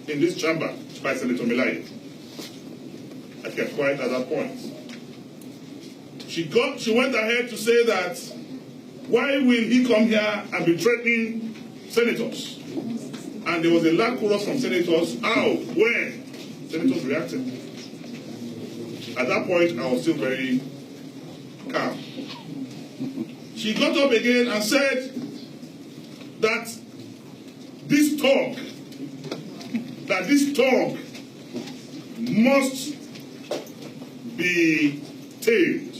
in this chamber by Senator Melaye. I kept quiet at that point. She went ahead to say that, why will he come here and be threatening senators? And there was a loud chorus from senators. How? When? Senators reacted. At that point, I was still very calm. She got up again and said that this talk must be tamed.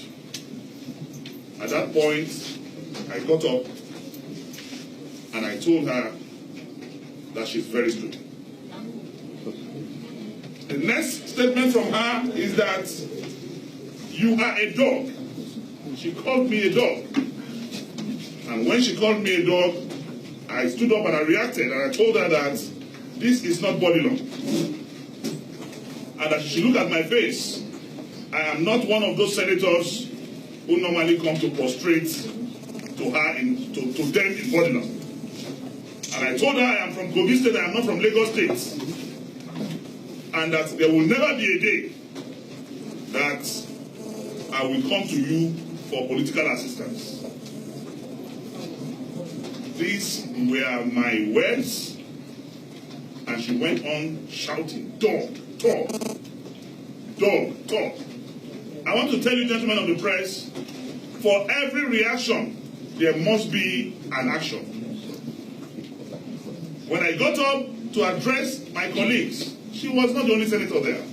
At that point, I got up and I told her that she's very stupid. The next statement from her is that you are a dog. She called me a dog. And when she called me a dog, I stood up and I reacted and I told her that this is not body law. And that she looked at my face. I am not one of those senators who normally come to prostrate to her to them in body law. And I told her I am from Kogi State, I am not from Lagos State. And that there will never be a day that I will come to you for political assistance. These were my words, and she went on shouting, dog, talk, dog, talk. I want to tell you, gentlemen of the press, for every reaction, there must be an action. When I got up to address my colleagues, she was not the only senator there.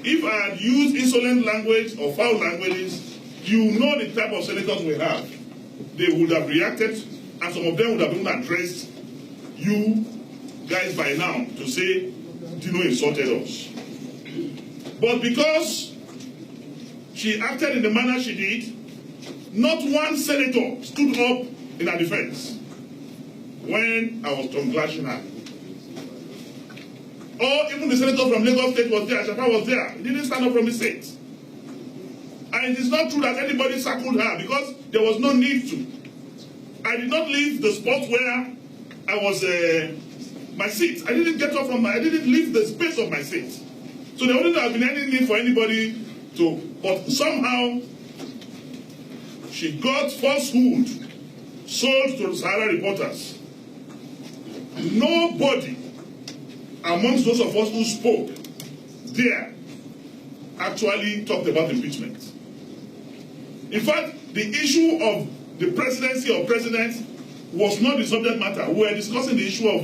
If I had used insolent language or foul languages, you know the type of senators we have. They would have reacted, and some of them would have even addressed you guys by now to say, Dino insulted us. But because she acted in the manner she did, not one senator stood up in her defense when I was tongue-lashing her. Or even the senator from Lagos State was there, Shafa was there. He didn't stand up from his seat. And it is not true that anybody circled her because there was no need to. I did not leave the spot where I was, my seat. I didn't get up I didn't leave the space of my seat. So there wouldn't have been any need for anybody to, but somehow she got falsehood sold to the Sahara reporters. Nobody amongst those of us who spoke there actually talked about impeachment. In fact, the issue of the presidency or president was not the subject matter. We were discussing the issue of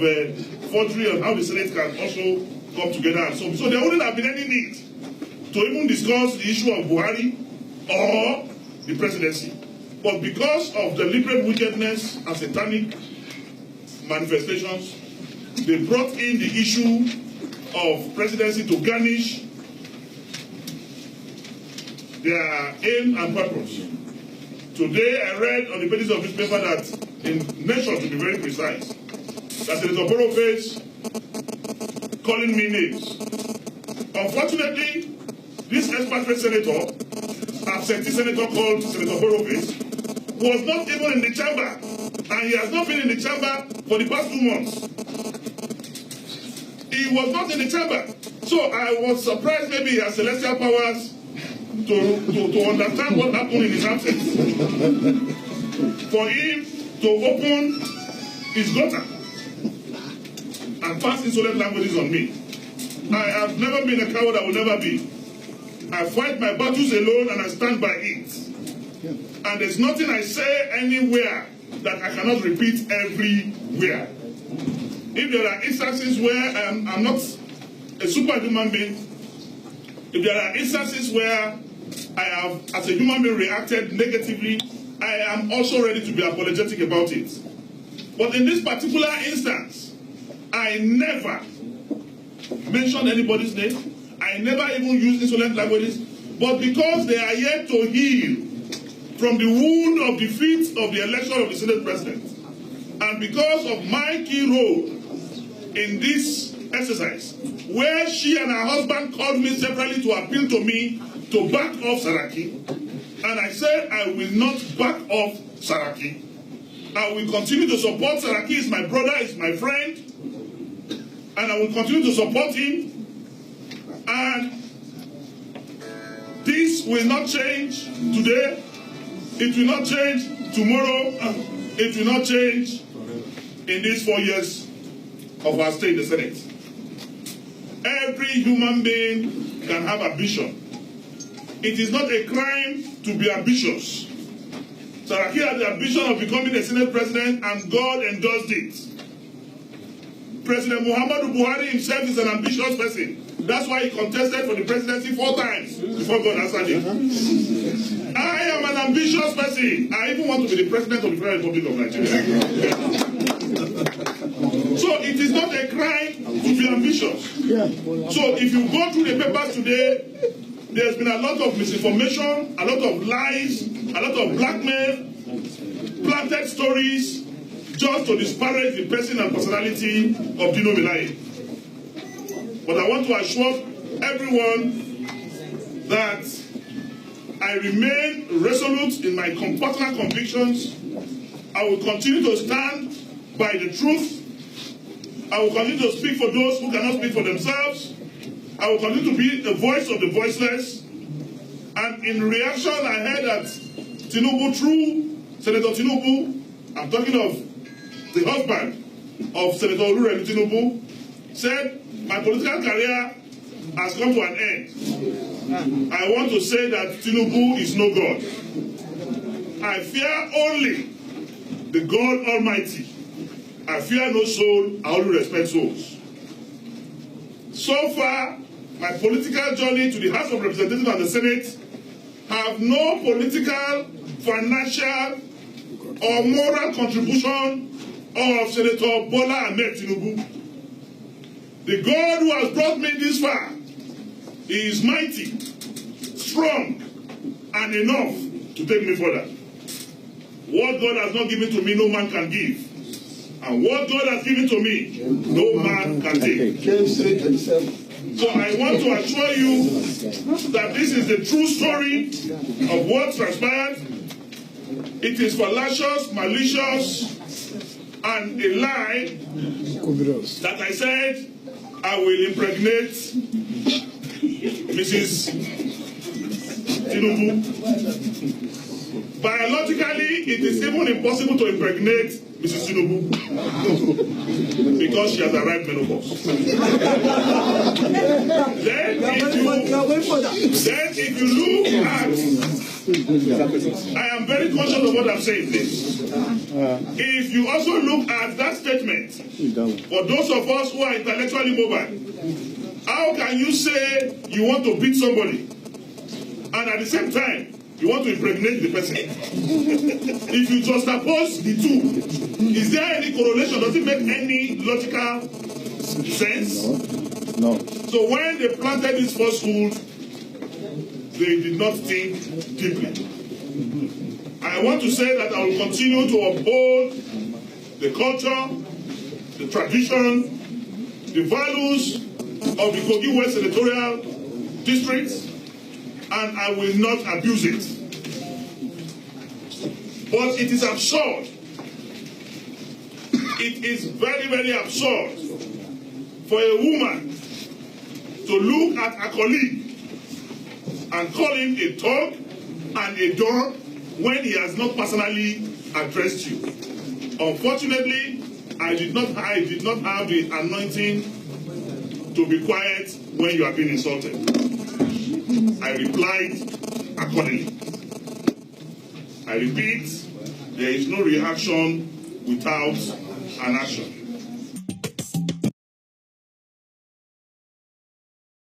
forgery and how the Senate can also come together and so on. So there wouldn't have been any need to even discuss the issue of Buhari or the presidency. But because of deliberate wickedness and satanic manifestations, they brought in the issue of presidency to garnish their aim and purpose. Today, I read on the pages of this paper that, in Nation to be very precise, that Senator Boroface calling me names. Unfortunately, this expatriate senator, absentee senator called Senator Boroface, was not even in the chamber, and he has not been in the chamber for the past 2 months. He was not in the chamber. So I was surprised maybe he has celestial powers to understand what happened in his absence. For him to open his gutter and pass insolent languages on me. I have never been a coward, I will never be. I fight my battles alone and I stand by it. And there's nothing I say anywhere that I cannot repeat everywhere. If there are instances where I'm not a superhuman being, if there are instances where I have, as a human being, reacted negatively, I am also ready to be apologetic about it. But in this particular instance, I never mentioned anybody's name. I never even used insolent languages. But because they are yet to heal from the wound of defeat of the election of the Senate President, and because of my key role in this exercise, where she and her husband called me separately to appeal to me to back off Saraki, and I said I will not back off Saraki. I will continue to support Saraki. He's my brother, he's my friend. and I will continue to support him. And this will not change today. It will not change tomorrow. It will not change in these 4 years of our stay in the Senate. Every human being can have ambition. It is not a crime to be ambitious. Saraki had the ambition of becoming a Senate president, and God endorsed it. President Muhammadu Buhari himself is an ambitious person. That's why he contested for the presidency 4 times before God answered him. I am an ambitious person. I even want to be the president of the Federal Republic of Nigeria. So it is not a crime to be ambitious. So if you go through the papers today, there's been a lot of misinformation, a lot of lies, a lot of blackmail, planted stories, just to disparage the person and personality of Dino Melaye. But I want to assure everyone that I remain resolute in my personal convictions. I will continue to stand by the truth. I will continue to speak for those who cannot speak for themselves. I will continue to be the voice of the voiceless. And in reaction, I heard that Tinubu, through Senator Tinubu, I'm talking of the husband of Senator Tinubu, said, my political career has come to an end. I want to say that Tinubu is no God. I fear only the God Almighty. I fear no soul, I only respect souls. So far, my political journey to the House of Representatives and the Senate have no political, financial, or moral contribution of Senator Bola Ahmed Tinubu. The God who has brought me this far, he is mighty, strong, and enough to take me further. What God has not given to me, no man can give. And what God has given to me, no man can take. So I want to assure you that this is the true story of what transpired. It is fallacious, malicious, and a lie that I said I will impregnate Mrs. Tinubu. Biologically, it is even impossible to impregnate Mrs. Tinubu because she has arrived menopause. Then if you look at, I am very conscious of what I'm saying this. If you also look at that statement, for those of us who are intellectually mobile, how can you say you want to beat somebody and at the same time you want to impregnate the person? If you just oppose the two, is there any correlation? Does it make any logical sense? No. So when they planted this falsehood, they did not think deeply. I want to say that I will continue to uphold the culture, the tradition, the values of the Kogi West Senatorial District, and I will not abuse it. But it is absurd. It is very, very absurd for a woman to look at a colleague and call him a thug and a dog when he has not personally addressed you. Unfortunately, I did not have the anointing to be quiet when you are being insulted. I replied accordingly. I repeat, there is no reaction without an action.